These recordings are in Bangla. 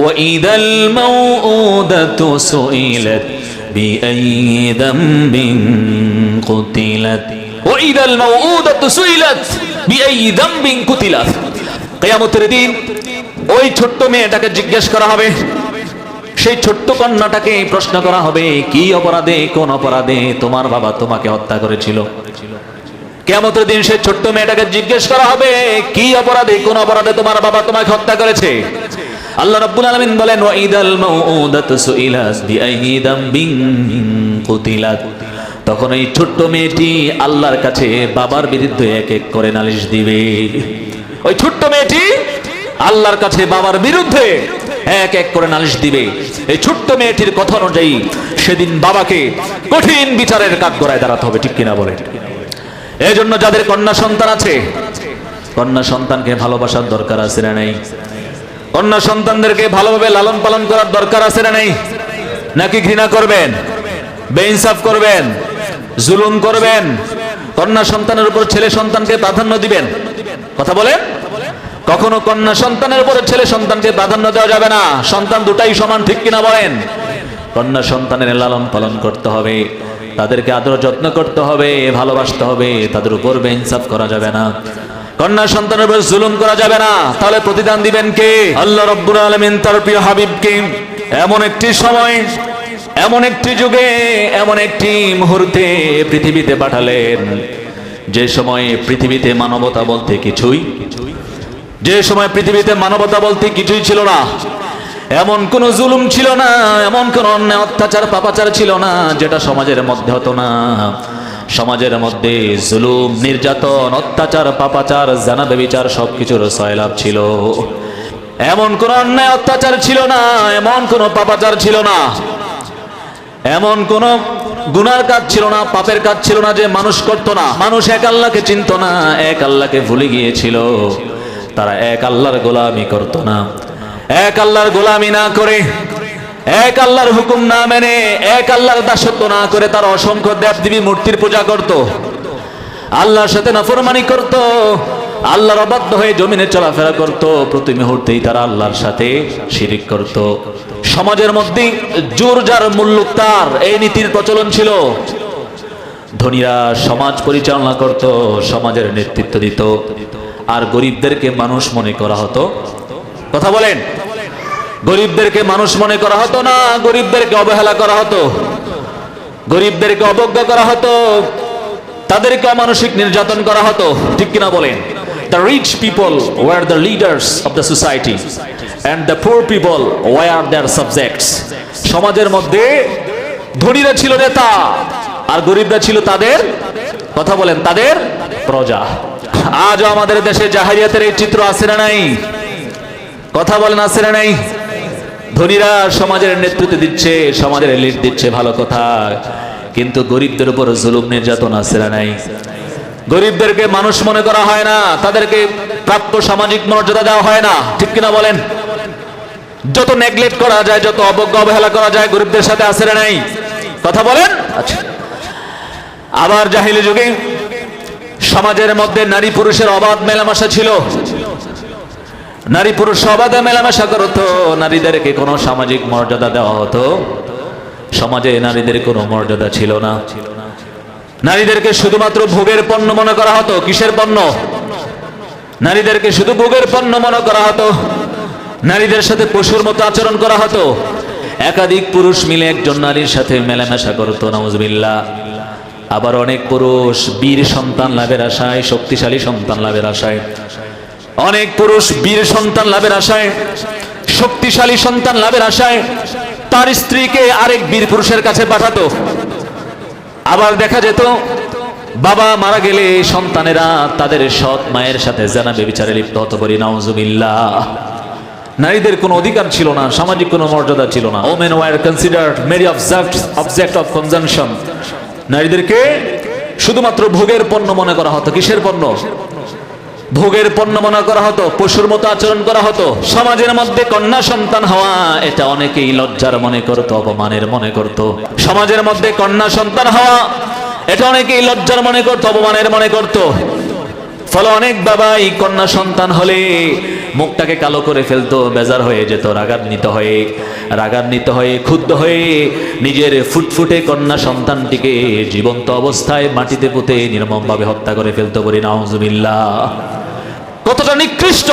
ওয়াইদাল মাউউদাতু সুইলাত বিআইয়ি যামবিন কুতিলাত ওয়াইদাল মাউউদাতু সুইলাত বিআইয়ি যামবিন কুতিলাত। কিয়ামতের দিন ওই ছোট্ট মেয়েটাকে জিজ্ঞেস করা হবে, সেই ছোট্ট কন্যাটাকে প্রশ্ন করা হবে, কি অপরাধে, কোন অপরাধে তোমার বাবা তোমাকে হত্যা করেছিল। কিয়ামতের দিন সেই ছোট্ট মেয়েটাকে জিজ্ঞেস করা হবে, কি অপরাধে, কোন অপরাধে তোমার বাবা তোমাকে হত্যা করেছে। আল্লাহ রাব্বুল আলামিন বলেন, ওয়াইদাল মাউউদাতু সুইলাত বিআইয়ি যামবিন কুতিলাত। তখন এই ছোট্ট মেয়েটি আল্লাহর কাছে বাবার বিরুদ্ধে এক এক করে নালিশ দিবে। ওই ছোট্ট মেয়েটি আল্লাহর কাছে বাবার বিরুদ্ধে এক এক করে নালিশ দিবে। এই ছোট্ট মেয়েটির কথা অনুযায়ী সেদিন বাবাকে কঠিন বিচারের কাঠগড়ায় দাঁড়াতে হবে, ঠিক কিনা বলে। এই জন্য যাদের কন্যা সন্তান আছে, কন্যা সন্তানকে ভালোবাসার দরকার আছে না নেই? কন্যা সন্তানদেরকে ভালোভাবে লালন পালন করার দরকার আছে না নেই? নাকি ঘৃণা করবেন, বেইনসাফ করবেন, জুলুম করবেন? কন্যা সন্তানের উপর ছেলে সন্তানকে প্রাধান্য দিবেন? কথা বলেন। কখনো কন্যা সন্তানের উপরে ছেলে সন্তানকে প্রাধান্য দেওয়া যাবে না। সন্তান দুটাই সমান, ঠিক কিনা বলেন? কন্যা সন্তানের লালন পালন করতে হবে, তাদেরকে আদর যত্ন করতে হবে, ভালোবাসতে হবে, তাদের উপর বেইনসাফ করা যাবে না। কন্যা সন্তানের উপর জুলুম করা যাবে না। তাহলে প্রতিদান দিবেন কে? আল্লাহ রাব্বুল আলামিন তার প্রিয় হাবিবকে এমন একটি সময়, এমন একটি যুগে, এমন একটি মুহূর্তে পৃথিবীতে পাঠালেন, যে সময় পৃথিবীতে মানবতা বলতে কিছুই, যে সময় পৃথিবীতে মানবতা বলতে কিছুই ছিল না। এমন কোন জুলুম ছিল না, এমন কোন অন্যায় অত্যাচার পাপাচার ছিল না যেটা সমাজের মধ্যে হতো না। সমাজের মধ্যে জুলুম, নির্যাতন, অত্যাচার, পাপাচার, জানা ব্যভিচার সবকিছুর সয়লাভ ছিল। এমন কোন অন্যায় অত্যাচার ছিল না, এমন কোন পাপাচার ছিল না, এমন কোন গুনার কাজ ছিল না, পাপের কাজ ছিল না যে মানুষ করতো না। মানুষ এক আল্লাহকে চিনতো না, এক আল্লাহকে ভুলে গিয়েছিল। তারা এক আল্লাহর গোলামি করত না। এক আল্লাহর গোলামি না করে, এক আল্লাহর হুকুম না মেনে, এক আল্লাহর দাসত্ব না করে তারা অসংখ্য দেবদেবী মূর্তির পূজা করত, আল্লাহর সাথে নাফরমানি করত, আল্লাহর অবাধ্য হয়ে জমিনে চলাফেরা করত। প্রতি মুহূর্তেই তারা আল্লাহর সাথে শিরিক করত। সমাজের মধ্যে জোর যার মুল্লুক তার, এই নীতির প্রচলন ছিল। ধনীরা সমাজ পরিচালনা করত, সমাজের নেতৃত্ব দিত, আর গরিবদেরকে মানুষ মনে করা হতো। কথা বলেন। গরিবদেরকে মানুষ মনে করা হতো না, গরিবদেরকে অবহেলা করা হতো, গরিবদেরকে অবজ্ঞা করা হতো, তাদেরকে মানসিক নির্যাতন করা হতো, ঠিক কিনা বলেন? The rich people were the leaders of the society and the poor people were their subjects. সমাজের মধ্যে ধনীরা ছিল নেতা আর গরিবরা ছিল তাদের, কথা বলেন, তাদের প্রজা। আজও আমাদের দেশে জাহেলিয়াতের এই চিত্র আছে না নাই? কথা বলেন, আছে না নাই? ধনীরা সমাজের নেতৃত্ব দিচ্ছে, সমাজের লিড দিচ্ছে, ভালো কথা, কিন্তু গরিবদের উপর জুলুম নির্যাতন আছে না নাই? গরিবদেরকে মানুষ মনে করা হয় না, তাদেরকে প্রাপ্য সামাজিক মর্যাদা দেওয়া হয় না, ঠিক কিনা বলেন? যত নেগলেক্ট করা যায়, যত অবজ্ঞা অবহেলা করা যায় গরিবদের সাথে আছে না নাই? কথা বলেন। আচ্ছা, আবার জাহিলি যুগে সমাজের মধ্যে নারী পুরুষের অবাধ মেলামেশা ছিল। নারী পুরুষ অবাধে মেলামেশা করতো, নারীদেরকে কোনো সামাজিক মর্যাদা দেওয়া হতো। সমাজে নারীদের কোনো মর্যাদা ছিল না। নারীদেরকে শুধুমাত্র ভোগের পণ্য মনে করা হতো। কিসের পণ্য? নারীদেরকে শুধু ভোগের পণ্য মনে করা হতো। নারীদের সাথে পশুর মতো আচরণ করা হতো। একাধিক পুরুষ মিলে একজন নারীর সাথে মেলামেশা করতো, নাউজুবিল্লাহ। আবার অনেক পুরুষ বীর সন্তান লাভের আশায়, শক্তিশালী সন্তান লাভের আশায়, অনেক পুরুষ বীর সন্তান লাভের আশায়, শক্তিশালী সন্তান লাভের আশায় তার স্ত্রীকে আরেক বীর পুরুষের কাছে পাঠাতো। আবার দেখা যেত বাবা মারা গেলে সন্তানেরা তাদের সৎ মায়ের সাথে জানা ব্যভিচারে লিপ্ত হতো, বলি নাউজুবিল্লাহ। নারীদের কোনো অধিকার ছিল না, সামাজিক কোনো মর্যাদা ছিল না। Women were considered mere object of consumption. নারীদেরকে শুধুমাত্র ভোগের পণ্য মনে করা হতো। কিসের পণ্য? ভোগের পণ্য মনে করা হতো, পশুর মতো আচরণ করা হতো। সমাজের মধ্যে কন্যা সন্তান হওয়া এটা অনেকেই লজ্জার মনে করতো, অপমানের মনে করতো। সমাজের মধ্যে কন্যা সন্তান হওয়া এটা অনেকেই লজ্জার মনে করতো, অপমানের মনে করতো। ফলে অনেক বাবাই কন্যা সন্তান হলে মুখটাকে কালো করে ফেলতো, বেজার হয়ে যেত, রাগান্বিত হয়ে ক্ষুব্ধ হয়ে নিজের ফুটফুটে কন্যা সন্তানটিকে জীবন্ত অবস্থায় মাটিতে পুঁতে নির্মমভাবে হত্যা করে ফেলতো। বলি নাউজুবিল্লাহ। কতটা নিকৃষ্ট,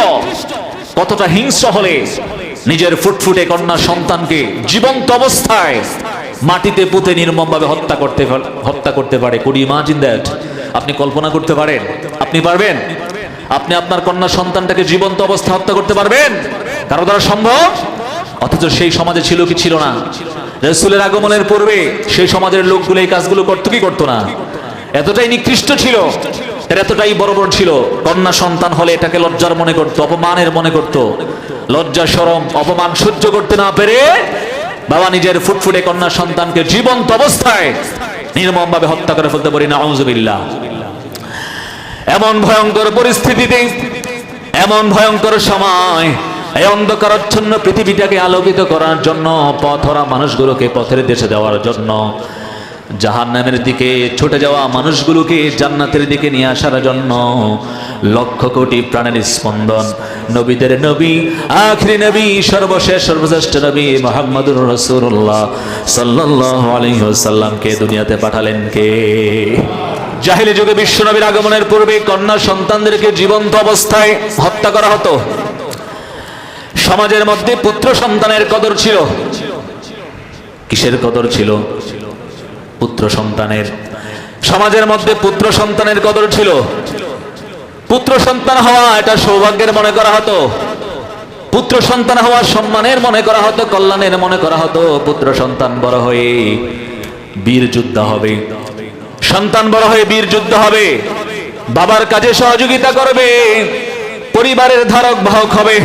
কতটা হিংস্র হলে নিজের ফুটফুটে কন্যা সন্তানকে জীবন্ত অবস্থায় মাটিতে পুঁতে নির্মমভাবে হত্যা করতে পারে। Could you imagine that? আপনি কল্পনা করতে পারেন? আপনি পারবেন? আপনি আপনার কন্যা সন্তানটাকে জীবন্ত অবস্থায় হত্যা করতে পারবেন? কারো দ্বারা সম্ভব? অথচ সেই সমাজে ছিল কি ছিল না? রাসূলের আগমনের পূর্বে সেই সমাজের লোকগুলো এই কাজগুলো করতো কি করতো না? এতটাই নিকৃষ্ট ছিল, এতটাই বর্বর ছিল। কন্যা সন্তান হলে এটাকে লজ্জার মনে করতো, অপমানের মনে করতো। লজ্জা শরম অপমান সহ্য করতে না পেরে বাবা নিজের ফুটফুটে কন্যা সন্তানকে জীবন্ত অবস্থায় নির্মমভাবে হত্যা করে ফেলতে। পারি নাউজুবিল্লাহ। এমন ভয়ঙ্কর পরিস্থিতিতে, এমন ভয়ঙ্কর সময়, এই অন্ধকারাচ্ছন্ন পৃথিবীটাকে আলোকিত করার জন্য, পথহারা মানুষগুলোকে পথের দেশে দেওয়ার জন্য, জাহান্নামের দিকে ছুটে যাওয়া মানুষগুলোকে জান্নাতের দিকে নিয়ে আসার জন্য লক্ষ কোটি প্রাণের স্পন্দন, নবীদের নবী, আখিরি নবী, সর্বশেষ সর্বশ্রেষ্ঠ নবী মুহাম্মদুর রাসূলুল্লাহ সাল্লাল্লাহু আলাইহি ওয়াসাল্লামকে দুনিয়াতে পাঠালেন কে? জাহেলি যুগে বিশ্বনবীর আগমনের পূর্বে কন্যা সন্তানদেরকে জীবন্ত অবস্থায় হত্যা করা হতো। সমাজের মধ্যে পুত্র সন্তানের কদর ছিল। কিসের কদর ছিল? পুত্র সন্তানের। সমাজের মধ্যে পুত্র সন্তানের কদর ছিল। পুত্র সন্তান হওয়া এটা সৌভাগ্যের মনে করা হতো। পুত্র সন্তান হওয়া সম্মানের মনে করা হতো, কল্যাণের মনে করা হতো। পুত্র সন্তান বড় হয়ে বীর যোদ্ধা হবে, সন্তান বড় হয়ে বীর যুদ্ধ হবে, বাবার কাজে সহযোগিতা করবে, পরিবারের ধারক বাহক হবে,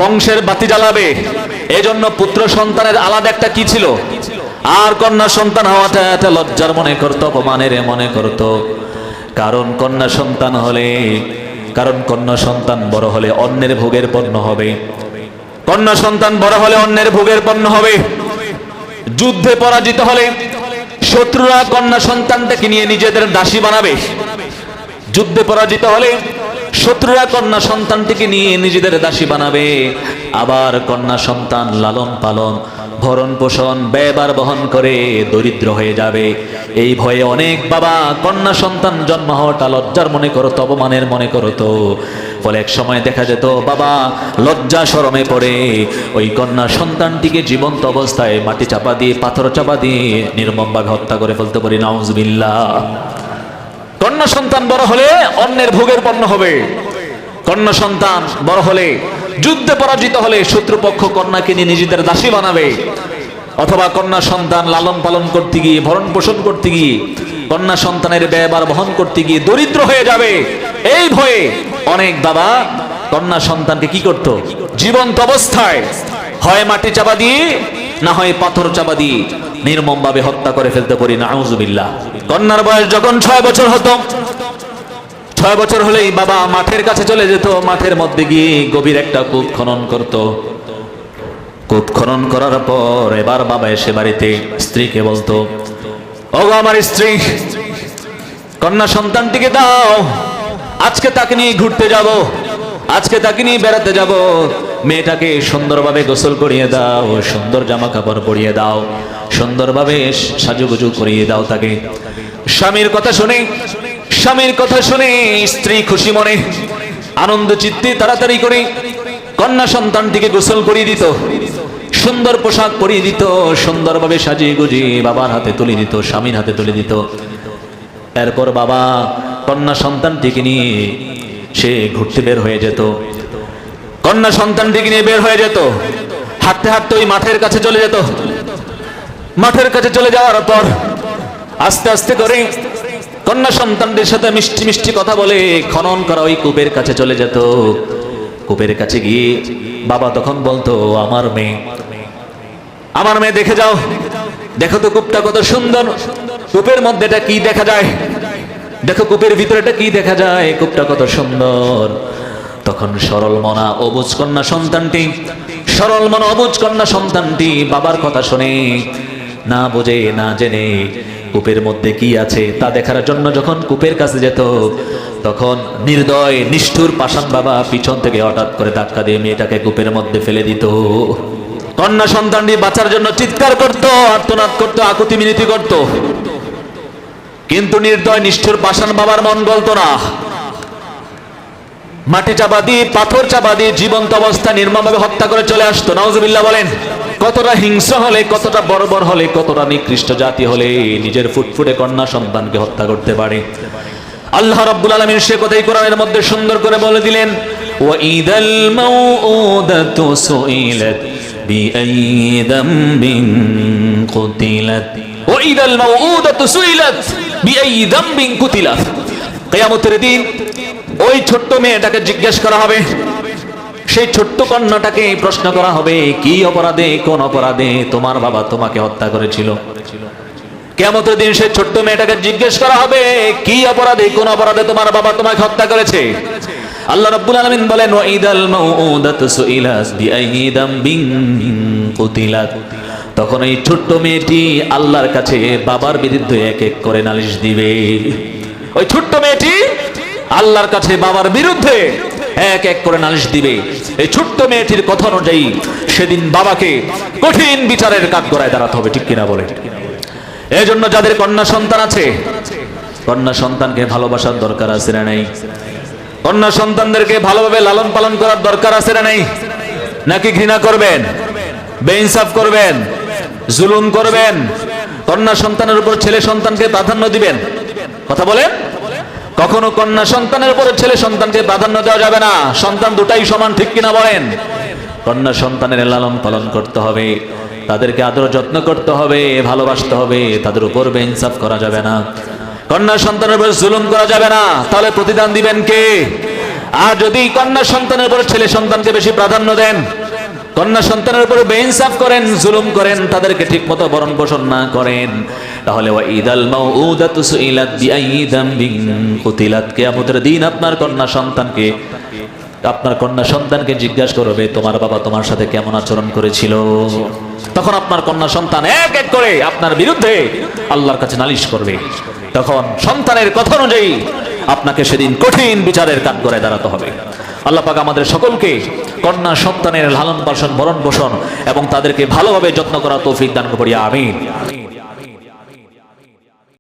বংশের বাতি জ্বালাবে। এজন্য পুত্র সন্তানের আলাদা একটা কি ছিল। আর কন্যা সন্তান হওয়াটা একটা লজ্জার মনে করত, অপমানের মনে করত। কারণ কন্যা সন্তান বড় হলে অন্যের ভোগের পণ্য হবে। কন্যা সন্তান বড় হলে অন্যের ভোগের পণ্য হবে। যুদ্ধে পরাজিত হলে শত্রুরা কন্যা সন্তানটাকে নিয়ে নিজেদের দাসী বানাবে। যুদ্ধে পরাজিত হলে শত্রুরা কন্যা সন্তানটিকে নিয়ে নিজেদের দাসী বানাবে। আবার কন্যা সন্তান লালন পালন, ভরণ পোষণ, ব্যয়ভার বহন করে দরিদ্র হয়ে যাবে। এই ভয়ে অনেক বাবা কন্যা সন্তান জন্ম হওয়াটা লজ্জার মনে করতো, অপমানের মনে করতো। ফলে এক সময় দেখা যেত বাবা লজ্জা শরমে পড়ে ওই কন্যা সন্তানটিকে জীবন্ত অবস্থায় মাটি চাপা দিয়ে, পাথর চাপা দিয়ে নির্মমভাবে হত্যা করে ফেলতে। পারি নাউজুবিল্লাহ। কন্যা সন্তান বড় হলে অন্যের ভোগের পণ্য হবে। কন্যা সন্তান বড় হলে, যুদ্ধে পরাজিত হলে শত্রুপক্ষ কন্যাকে নিয়ে নিজেদের দাসী বানাবে। অথবা কন্যা সন্তান লালন পালন করতে গিয়ে, ভরণ পোষণ করতে গিয়ে, কন্যা সন্তানের ব্যয়ভার বহন করতে গিয়ে দরিদ্র হয়ে যাবে। এই ভয়ে অনেক বাবা কন্যা সন্তানকে কি করত? জীবন্ত অবস্থায় হয় মাটি চাপা দিয়ে, না হয় পাথর চাপা দিয়ে নির্মমভাবে হত্যা করে ফেলতে। পারি নাউজুবিল্লাহ। কন্যার বয়স যখন 6 বছর হতো, 6 বছর হলেই বাবা মাঠের কাছে চলে যেত। মাঠের মধ্যে গিয়ে গভীর একটা কূপ খনন করত। কূপ খনন করার পর এবার বাবা এসে বাড়িতে স্ত্রীকে বলতো, ওগো আমার স্ত্রী, কন্যা সন্তানটিকে দাও, আজকে তাকে নিয়ে ঘুরতে যাব, আজকে তাকে নিয়ে বেড়াতে যাব। মেয়েটাকে সুন্দরভাবে গোসল করিয়ে দাও, সুন্দর জামা কাপড় পরিয়ে দাও, সুন্দরভাবে সাজুগুজু করিয়ে দাও তাকে। স্বামীর কথা শুনে স্ত্রী খুশি মনে আনন্দ চিত্তে তাড়াতাড়ি করে কন্যা সন্তানটিকে গোসল করিয়ে দিত, সুন্দর পোশাক পরিয়ে দিত, সুন্দরভাবে সাজিয়ে গুজিয়ে বাবার হাতে তুলে দিত, স্বামীর হাতে তুলে দিত। এরপর বাবা কন্যা সন্তানটিকে নিয়ে সে ঘুরতে বের হয়ে যেত। কন্যা সন্তানটিকে নিয়ে বের হয়ে যেত, হাঁটতে হাঁটতে ওই মাঠের কাছে চলে যেত। মাঠের কাছে চলে যাওয়ার পর আস্তে আস্তে করে কন্যা সন্তানদের সাথে মিষ্টি মিষ্টি কথা বলে খনন করা ওই কূপের কাছে চলে যেত। কূপের কাছে গিয়ে বাবা তখন বলতো, আমার মেয়ে দেখে যাও, দেখো তো কূপটা কত সুন্দর, কূপের মধ্যে এটা কি দেখা যায়, দেখো কূপের ভিতরে এটা কি দেখা যায়, কূপটা কত সুন্দর। তখন সরল মনা অবুঝ কন্যা সন্তানটি বাবার কথা শুনে, না বুঝে না জেনে কূপের মধ্যে কি আছে তা দেখার জন্য যখন কূপের কাছে যেত, তখন নির্দয় নিষ্ঠুর পাষাণ বাবা পিছন থেকে হঠাৎ করে ধাক্কা দিয়ে মেয়েটাকে কূপের মধ্যে ফেলে দিত। কন্যা সন্তানটি বাঁচার জন্য চিৎকার করত, আর্তনাদ করত, আকুতি মিনতি করত, কিন্তু নির্দয় নিষ্ঠুর পাষাণ বাবার মন গলতো না। মাটি চাপা দিয়ে, পাথর চাপা দিয়ে জীবন্ত অবস্থা নির্মমভাবে হত্যা করে চলে আসতো। নাউজুবিল্লাহ বলেন। কতটা হিংস্র হলে, কতটা বর্বর হলে, কতটা নিকৃষ্ট জাতি হলে নিজের ফুটফুটে কন্যা সন্তানকে হত্যা করতে পারে। আল্লাহ রাব্বুল আলামিন সে কথাই কোরআনের মধ্যে সুন্দর করে বলে দিলেন, ওয়াইদাল মাউউদাতু সুইলাত বিআইয়ি যামবিন কুতিলাত, ওয়াইদাল মাউউদাতু সুইলাত বিআইয়ি যামবিন কুতিলাত। কিয়ামতের দিন ওই ছোট্ট মেয়েটাকে জিজ্ঞেস করা হবে, সেই ছোট্ট কন্যাটাকে প্রশ্ন করা হবে, কি অপরাধে, কোন অপরাধে তোমার বাবা তোমাকে হত্যা করেছিল। কিয়ামতের দিন সেই ছোট্ট মেয়েটাকে জিজ্ঞেস করা হবে, কি অপরাধে, কোন অপরাধে তোমার বাবা তোমাকে হত্যা করেছে। আল্লাহ রাব্বুল আলামিন বলেন, ওয়াইদাল মাউউদাতু সুইলাত বিআইয়ি যামবিন কুতিলাত। তখন এই ছোট্ট মেয়েটি আল্লাহর কাছে বাবার বিরুদ্ধে এক এক করে নালিশ দিবে। ওই ছোট্ট মেয়েটি আল্লাহর কাছে বাবার বিরুদ্ধে এক এক করে নালিশ দিবে। এই ছোট্ট মেয়েটির কথা অনুযায়ী সেদিন বাবাকে কঠিন বিচারের কাঠগড়ায় দাঁড়াতে হবে, ঠিক কিনা বলে। এই জন্য যাদের কন্যা সন্তান আছে, কন্যা সন্তানকে ভালোবাসার দরকার আছে না নাই? কন্যা সন্তানদেরকে ভালোভাবে লালন পালন করার দরকার আছে না নাই? নাকি ঘৃণা করবেন, বেইনসাফ করবেন, জুলুম করবেন? কন্যা সন্তানের উপর ছেলে সন্তানকে প্রাধান্য দিবেন? কথা বলেন। কখনো কন্যা সন্তানের উপরে ছেলে সন্তানকে প্রাধান্য দেওয়া যাবে না। সন্তান দুটাই সমান, ঠিক কিনা বলেন। কন্যা সন্তানের লালন পালন করতে হবে, তাদেরকে আদর যত্ন করতে হবে, ভালোবাসতে হবে, তাদের উপর বেইনসাফ করা যাবে না। কন্যা সন্তানের উপর জুলুম করা যাবে না। তাহলে প্রতিদান দিবেন কে? আর যদি কন্যা সন্তানের উপর ছেলে সন্তানকে বেশি প্রাধান্য দেন, কন্যা সন্তানের উপর বেইনসাফ করেন, জুলুম করেন, তাদেরকে ঠিকমতো ভরণ পোষণ না করেন, তাহলে ওয়াইদাল মাউউদাতু সুইলাত বিআইয়ি যামবিন কুতিলাত। কিয়ামতের দিন আপনার কন্যা সন্তানকে জিজ্ঞাসা করবে, তোমার বাবা তোমার সাথে কেমন আচরণ করেছিল। তখন আপনার কন্যা সন্তান এক এক করে আপনার বিরুদ্ধে আল্লাহর কাছে নালিশ করবে। তখন সন্তানের কথা অনুযায়ী আপনাকে সেদিন কঠিন বিচারের কাঠগড়ায় দাঁড়াতে হবে। আল্লাহ পাক আমাদের সকলকে কন্যা সন্তানের লালন পালন, ভরণ পোষণ এবং তাদেরকে ভালোভাবে যত্ন করা তৌফিক দান করিয়া আমিন।